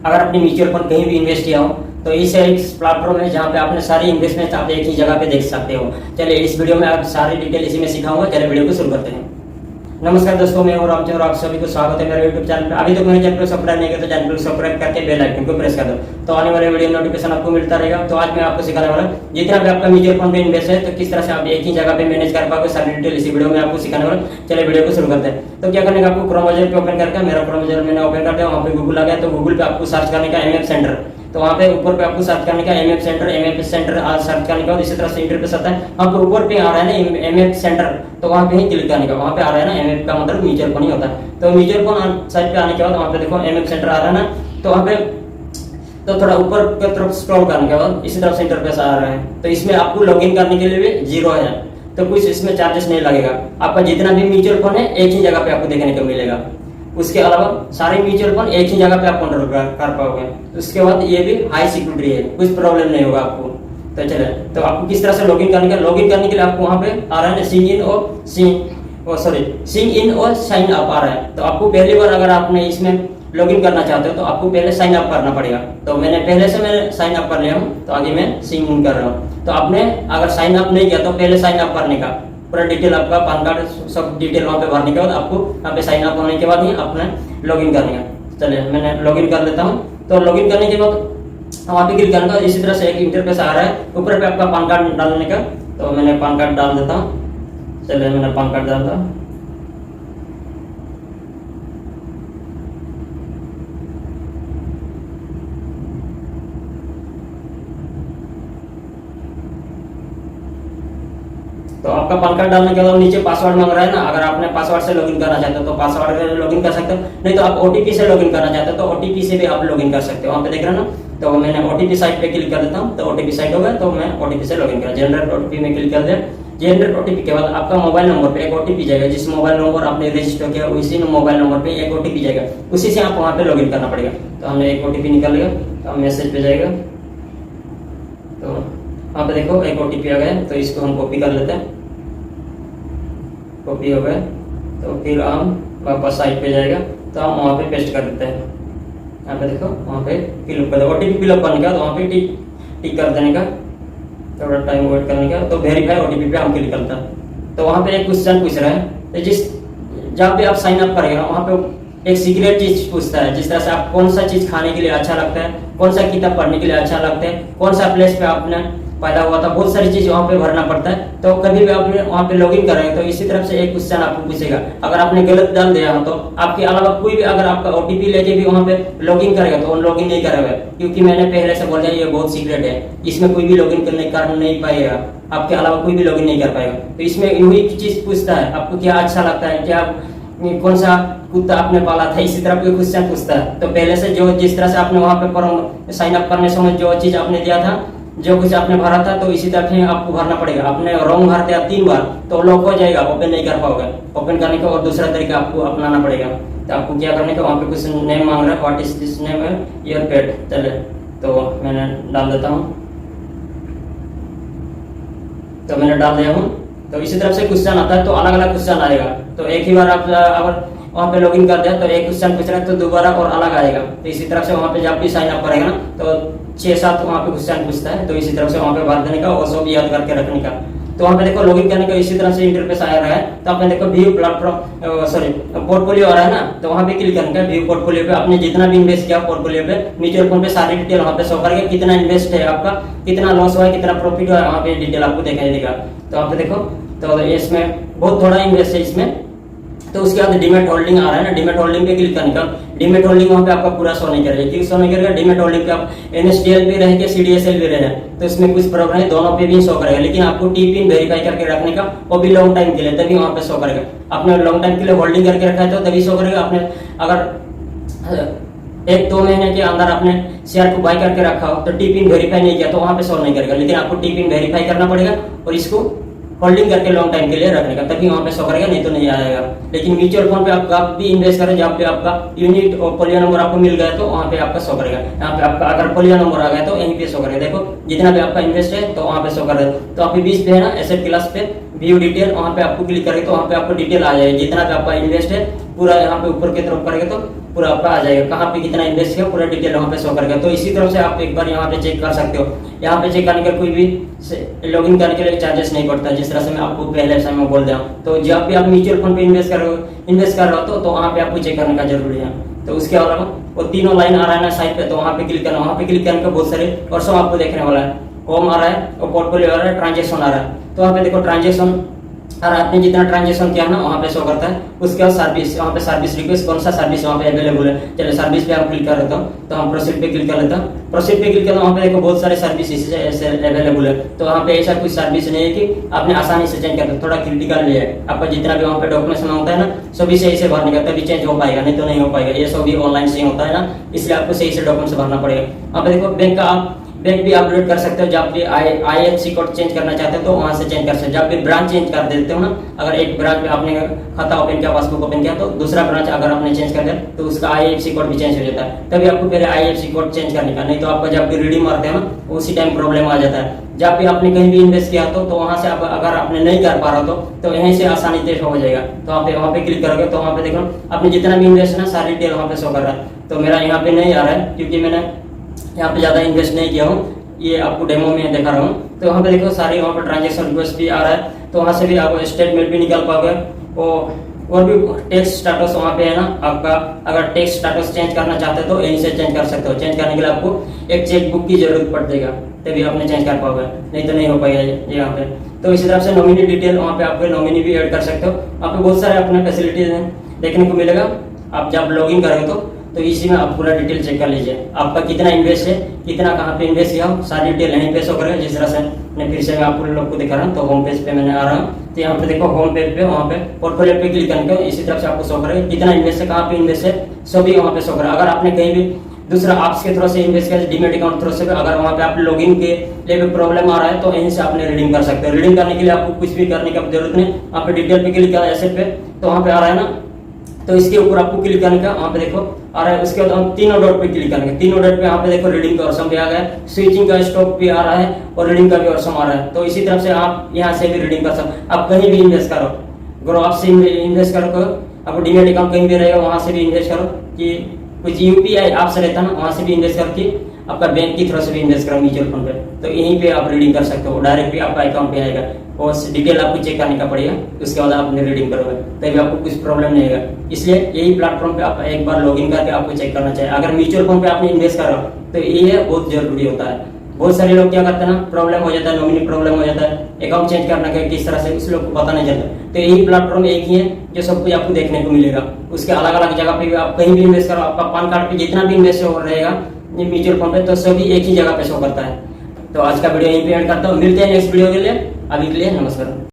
अगर अपनी mutual fund कहीं भी इन्वेस्ट किया हो तो इस एक प्लेटफॉर्म है जहाँ पे आपने सारी इन्वेस्टमेंट आप एक ही जगह पे देख सकते हो। चलिए इस वीडियो में आप सारी डिटेल इसी में सिखाऊंगा। चलिए वीडियो को शुरू करते हैं। नमस्कार दोस्तों, मैं हूं रामचंद्र और आप सभी को स्वागत है मेरे YouTube चैनल पे। अभी तक मेरे चैनल को सब्सक्राइब नहीं किया तो चैनल को सब्सक्राइब करके बेल आइकन को प्रेस कर दो, तो आने वाले वीडियो नोटिफिकेशन आपको मिलता रहेगा। तो आज मैं आपको सिखाने वाला जितना भी आपका म्यूचुअल फंड में इन्वेस्ट है तो किस तरह से आप एक ही जगह पे मैनेज कर पाओगे, सारी डिटेल इसी वीडियो में आपको सिखाने वाला। चलिए वीडियो को शुरू करते हैं। तो क्या करने का, आपको क्रोम ब्राउज़र पे ओपन करके, मेरा क्रोम ब्राउज़र मैंने ओपन कर दिया, वहाँ पे गूगल आ गया तो गूगल पे आपको सर्च करने का MF सेंटर, तो वहाँ पे ऊपर पे आपको सर्च करने का MF सेंटर सर्च करने का, इसी तरह से इंटरफेस आता है। वहाँ पे ऊपर पे आ रहा है ना MF सेंटर, तो वहाँ पे ही क्लिक करने का। वहाँ पे आ रहा है ना MF का मतलब म्यूचुअल फंड ही होता है। तो म्यूचुअल फंड साइट पे आने के बाद वहाँ पे देखो MF सेंटर आ रहा है ना, तो वहाँ पे तो थोड़ा ऊपर की तरफ स्क्रॉल करने के बाद इसी तरह से इंटरफेस आ रहा है। तो इसमें आपको लॉगिन करने के लिए भी 0 है, तो कुछ इसमें चार्जेस नहीं लगेगा। आपका जितना भी म्यूचुअल फंड है एक ही जगह पे आपको देखने को मिलेगा। उसके अलावा सारे म्यूचुअल फंड एक ही जगह पे आप कंट्रोल कर पाओगे। उसके बाद ये भी हाई सिक्योरिटी है, कुछ प्रॉब्लम नहीं होगा आपको। तो चले, तो आपको किस तरह से लॉगिन करने के लिए आपको वहाँ पे आ रहा है ना सिंग इन और साइन अप आ रहा है। तो आपको पहली बार अगर आपने इसमें लॉगिन करना चाहते हो तो आपको पहले साइन अप करना पड़ेगा। तो मैंने पहले से साइन अप कर लिया हूँ, तो आगे मैं सिंग इन कर रहा हूँ। तो आपने अगर साइन अप नहीं किया तो पहले साइन अप करने का पूरा डिटेल, आपका पैन कार्ड सब डिटेल वहाँ पे भरने के बाद आपको वहाँ पे साइन अप होने के बाद ही अपने लॉगिन करने का। चलिए मैंने लॉगिन कर लेता हूँ। तो लॉगिन करने के बाद वहाँ पे क्लिक करने का, इसी तरह से एक इंटरफेस आ रहा है। ऊपर पे आपका पैन कार्ड डालने का, तो मैंने पैन कार्ड डाल देता हूँ। चलिए मैंने पैन कार्ड डालता हूँ। तो आपका पैन कार्ड डालने के बाद नीचे पासवर्ड मांग रहा है ना, अगर आपने पासवर्ड से लॉगिन करना चाहते हो तो पासवर्ड से लॉगिन कर सकते हो, नहीं तो आप OTP से लॉगिन करना चाहते हो तो OTP से भी आप लॉगिन कर सकते हो। वहाँ पे देख रहे हो ना, तो मैंने OTP साइट पे क्लिक कर देता हूँ। तो OTP साइट हो गया, तो मैं OTP से लॉगिन कर जनरेट OTP में क्लिक कर दिया। जनरेट OTP के बाद आपका मोबाइल नंबर पे एक OTP जाएगा। जिस मोबाइल नंबर आपने रजिस्टर किया उसी मोबाइल नंबर पे एक OTP जाएगा, उसी से आप वहाँ पे लॉगिन करना पड़ेगा। तो हमने एक OTP निकाल लिया, तो मैसेज पे जाएगा। तो वहाँ पे देखो एक OTP आ गया, तो इसको हम कॉपी कर लेते हैं। कॉपी हो गया, तो फिर हम वापस साइट पे जाएगा, तो हम वहाँ पे पेस्ट कर देते हैं। यहाँ पे देखो वहाँ पे फिलअप कर दो, OTP फिलअप करने का, तो वहाँ पे टिक कर देने का, थोड़ा टाइम वेट करने का। तो वेरीफाई OTP पे हम क्लिक करते हैं। तो वहाँ पे एक क्वेश्चन पूछ रहा है, तो जहाँ पे आप साइन अप करेंगे वहाँ पे एक सीक्रेट चीज पूछता है, जिस तरह से आप कौन सा चीज खाने के लिए अच्छा लगता है, कौन सा किताब पढ़ने के लिए अच्छा लगता है, कौन सा प्लेस पे आपने पैदा हुआ था, बहुत सारी चीज वहाँ पे भरना पड़ता है। तो कभी भी आपने वहाँ पे लॉगिन करेंगे तो इसी तरफ से एक क्वेश्चन आपको पूछेगा। अगर आपने गलत डाल दिया हो तो आपके अलावा कोई भी अगर आपका OTP लेके भी वहाँ पे लॉगिन करेगा तो वो लॉगिन नहीं करेगा, क्योंकि मैंने पहले से बोल दिया ये बहुत सीक्रेट है, इसमें कोई भी लॉगिन कर नहीं पाएगा, आपके अलावा कोई भी लॉगिन नहीं कर पाएगा। तो इसमें वही चीज पूछता है, आपको क्या अच्छा लगता है, क्या कौन सा कुत्ता आपने पाला था, इसी तरह कोई क्वेश्चन पूछता है। तो पहले से जो जिस तरह से आपने वहाँ पे साइन अप करने समय जो चीज आपने दिया था, जो कुछ आपने भरा था, तो इसी तरह से आपको भरना पड़ेगा। आपने रॉन्ग भर दिया 3 बार तो लॉक हो जाएगा, ओपन नहीं कर पाओगे। ओपन करने का और दूसरा तरीका आपको अपनाना पड़ेगा। तो आपको क्या करने का, वहाँ पे कुछ नेम मांग रहा है, व्हाट इज दिस नेम है योर पेट। चले, तो मैंने डाल देता हूँ। तो मैंने डाल दिया हूँ। तो इसी तरह से क्वेश्चन आता है, तो अलग अलग क्वेश्चन आएगा। तो एक ही बार आप अगर वहाँ पे लॉगिन कर दिया तो एक क्वेश्चन पूछ रहा है, तो दोबारा और अलग आएगा। तो इसी तरह से वहाँ पे जब भी साइन अप करेगा ना तो 6-7 वहाँ पे क्वेश्चन पूछता है, तो इसी तरह से वहाँ पे भर देने का और सब याद करके रखने का। तो वहाँ पे देखो लॉगिन करने का इसी तरह से इंटरफेस आ रहा है। तो आपने देखो व्यू प्लेटफॉर्म पोर्टफोलियो आ रहा है ना, तो वहाँ पे क्लिक करने का। व्यू पोर्टफोलियो पे आपने जितना भी इन्वेस्ट किया पोर्टफोलियो पे, म्यूचुअल फंड पे सारी डिटेल वहाँ पे शो करेगा, कितना इन्वेस्ट है आपका, कितना लॉस हुआ है, कितना प्रॉफिट हुआ है, वहाँ पे डिटेल आपको दिखाई देगा। तो वहाँ पे देखो, तो इसमें बहुत थोड़ा इन्वेस्ट है इसमें। तो उसके बाद डीमेट होल्डिंग आ रहा है ना, डीमेट होल्डिंग पे क्लिक करने का। डीमेट होल्डिंग वहाँ पे आपका पूरा शो नहीं करेगा, क्यों शो नहीं करेगा, डीमेट होल्डिंग पे आप NSDL भी रहेंगे, CDSL भी रहेगा, तो इसमें कुछ प्रॉब्लम है, दोनों पे भी शो करेगा। लेकिन आपको टी-पिन वेरीफाई करके रखने का, वो भी लॉन्ग टाइम के लिए, तभी वहाँ पे शो करेगा। आपने लॉन्ग टाइम के लिए होल्डिंग करके रखा है तो तभी शो करेगा। आपने अगर 1-2 महीने के अंदर आपने शेयर को बाय करके रखा हो तो टी-पिन वेरीफाई नहीं किया तो वहाँ पे शो नहीं करेगा। लेकिन आपको टी-पिन वेरीफाई करना पड़ेगा और इसको होल्डिंग करके लॉन्ग टाइम के लिए रखने का, तभी वहाँ पे शो करेगा, नहीं तो नहीं आएगा। लेकिन म्यूचुअल फंड पे आप भी इन्वेस्ट करें जहाँ पे आपका यूनिट और पोलियो नंबर आपको मिल गया तो वहाँ पे आपका शो करेगा। यहाँ पे आपका अगर पोलियो नंबर आ गया तो यहीं पे शो करेगा। देखो जितना भी आपका इन्वेस्ट है तो वहाँ पे शो करेगा। तो आप 20 पे है ना, एसेट क्लास पे व्यू डिटेल, वहाँ पे आपको क्लिक करेंगे तो वहाँ पे आपको डिटेल आ जाएगी, जितना भी आपका इन्वेस्ट है पूरा यहाँ पे ऊपर की तरफ करेंगे तो पूरा आपका आ जाएगा, कहाँ पे कितना इन्वेस्ट किया पूरा डिटेल वहाँ पे शो करेगा। तो इसी तरह से आप एक बार यहाँ पे चेक कर सकते हो। यहाँ पे चेक करने का कोई भी लॉगिन करने के लिए चार्जेस नहीं पड़ता, जिस तरह से मैं आपको पहले समय में बोल दिया। तो जब भी आप म्यूचुअल फंड पे इन्वेस्ट कर रहे हो तो वहाँ पे आपको चेक करने का जरूरी है। तो उसके अलावा वो तीनों लाइन आ रहा है ना साइड पे, तो वहाँ पे क्लिक करना, वहाँ पे क्लिक करने का बहुत सारे ऑप्शन आपको देखने वाला है। होम आ रहा है और पोर्टफोलियो आ रहा है, ट्रांजेक्शन आ रहा है। तो वहाँ पे देखो ट्रांजेक्शन और आपने जितना ट्रांजेक्शन किया ना वहाँ पे शो करता है। उसके बाद सर्विस, वहाँ पे सर्विस रिक्वेस्ट, कौन सा सर्विस वहाँ पे अवेलेबल है। चलिए सर्विस पे हम क्लिक कर लेता हूँ, तो हम प्रोसीड पे क्लिक कर लेता हूँ। प्रोसीड पे क्लिक करना, वहाँ पे देखो बहुत सारे सर्विस ऐसे अवेलेबल है। तो वहाँ पे ऐसा कुछ सर्विस नहीं है कि आपने आसानी से चेंज कर दो, थोड़ा क्रिटिकल भी है। आपका जितना भी वहाँ पे डॉक्यूमेंट होता है ना सभी सही से भरने का, तभी चेंज हो पाएगा, नहीं तो नहीं हो पाएगा। ये सब भी ऑनलाइन से होता है ना, इसलिए आपको सही से डॉक्यूमेंट भरना पड़ेगा। वहाँ पे देखो बैंक का आप बैंक भी अपडेट कर सकते हो। जब भी IFSC कोड चेंज करना चाहते हो तो वहां से चेंज कर सकते हो। जब भी ब्रांच चेंज कर देते हो ना, अगर एक ब्रांच में आपने खाता ओपन किया, पासबुक ओपन किया, तो दूसरा ब्रांच अगर आपने चेंज कर दिया तो उसका IFSC कोड भी चेंज हो जाता है। तभी आपको पहले IFSC कोड चेंज करने का, नहीं तो आपका जब भी रिडीम मारते हैं ना उसी टाइम प्रॉब्लम आ जाता है। जब भी आपने कहीं भी इन्वेस्ट किया तो वहां से अगर आपने नहीं कर पा रहा तो यहीं से आसानी से हो जाएगा। तो आप वहाँ पे क्लिक करोगे तो वहाँ पे देखो आपने जितना भी इन्वेस्ट है ना सारी डिटेल वहाँ पे शो कर रहा है। तो मेरा यहाँ पे नहीं आ रहा है क्योंकि मैंने यहाँ पे ज्यादा इन्वेस्ट नहीं किया हूँ, ये आपको डेमो में दिखा रहा हूँ। तो वहाँ पे देखो सारी वहाँ पर ट्रांजेक्शन रिक्वेस्ट भी आ रहा है, तो वहाँ से भी आप स्टेटमेंट भी निकाल पाओगे। और भी टैक्स स्टेटस वहाँ पे है ना आपका, अगर टैक्स स्टेटस चेंज करना चाहते हो तो यहीं से चेंज कर सकते हो। चेंज करने के लिए आपको एक चेक बुक की जरूरत पड़ेगा, तभी आपने चेंज कर पाओगे, नहीं तो नहीं हो पाएगा यहाँ पे। तो इसी तरह से नॉमिनी डिटेल, वहाँ पे आपको नॉमिनी भी ऐड कर सकते हो। वहाँ पे बहुत सारे अपने फैसिलिटीज देखने को मिलेगा। आप जब लॉगिन करोगे तो इसी में आप पूरा डिटेल चेक कर लीजिए, आपका कितना इन्वेस्ट है, कितना कहाँ पे इन्वेस्ट किया हो, सारी डिटेल यहीं पे शो करेगा। जिस तरह से मैं फिर से आपको लोग को दिखा रहा हूँ, तो होम पेज पे मैंने आ रहा हूँ। तो यहाँ पे देखो होम पेज पे, वहाँ पे पोर्टफोलियो पे क्लिक करके इसी तरह से आपको शो करेगा कितना इन्वेस्ट है, कहाँ पे इन्वेस्ट है, सभी वहाँ पे शो करेगा। अगर आपने कहीं भी दूसरा ऐप्स के थ्रू से इन्वेस्ट किया, डीमेट अकाउंट थ्रू से, अगर वहाँ पे आप लॉगिन के लिए भी प्रॉब्लम आ रहा है तो यहीं से आपने रीडिंग कर सकते हो। रीडिंग करने के लिए आपको कुछ भी करने की जरूरत नहीं, वहाँ पे डिटेल पे क्लिक किया एसेट पे, तो वहाँ पे आ रहा है ना, तो इसके ऊपर आपको क्लिक करने का, वहाँ पे देखो आ रहा है। उसके बाद हम तीनों डॉट पे क्लिक करेंगे, तीनों डॉट पे यहाँ पे देखो रीडिंग का ऑप्शन भी आ गया, स्विचिंग का स्टॉक भी आ रहा है और रीडिंग का भी ऑप्शन आ रहा है। तो इसी तरह से आप यहाँ से भी रीडिंग कर सकते, आप कहीं भी इन्वेस्ट करो, ग्रोथ से इन्वेस्ट करो, आपको डीमेट अकाउंट कहीं भी रहेगा वहां से भी इन्वेस्ट करो, कि कुछ UPI आपसे रहता है ना वहां से भी इन्वेस्ट करके आपका बैंक की तरफ से भी इन्वेस्ट करो म्यूचुअल फंड पे, तो यहीं पे आप रीडिंग कर सकते हो। डायरेक्ट भी आपका अकाउंट पे आएगा और डिटेल आपको चेक करने का पड़ेगा, उसके बाद आप रीडिंग करोगे तभी आपको कुछ प्रॉब्लम नहीं होगा। इसलिए यही प्लेटफॉर्म पे आप एक बार लॉगिन करके आपको चेक करना चाहिए। अगर म्यूचुअल फंड पे आपने इन्वेस्ट करो तो ये बहुत जरूरी होता है। बहुत सारे लोग क्या करते हैं ना, प्रॉब्लम हो जाता है, नॉमिनी प्रॉब्लम हो जाता है, अकाउंट चेंज करना है किस तरह से, उस लोग को पता नहीं चलता। तो यही प्लेटफॉर्म एक ही है जो सब कुछ आपको देखने को मिलेगा। उसके अलग अलग जगह पे आप कहीं भी इन्वेस्ट करो, आपका पैन कार्ड पे जितना भी इन्वेस्ट हो रहेगा म्यूचुअल फंड पे, तो सभी एक ही जगह पे शो करता है। तो आज का वीडियो यहीं पे एंड करता हूँ, मिलते हैं नेक्स्ट वीडियो के लिए। अभी के लिए नमस्कार।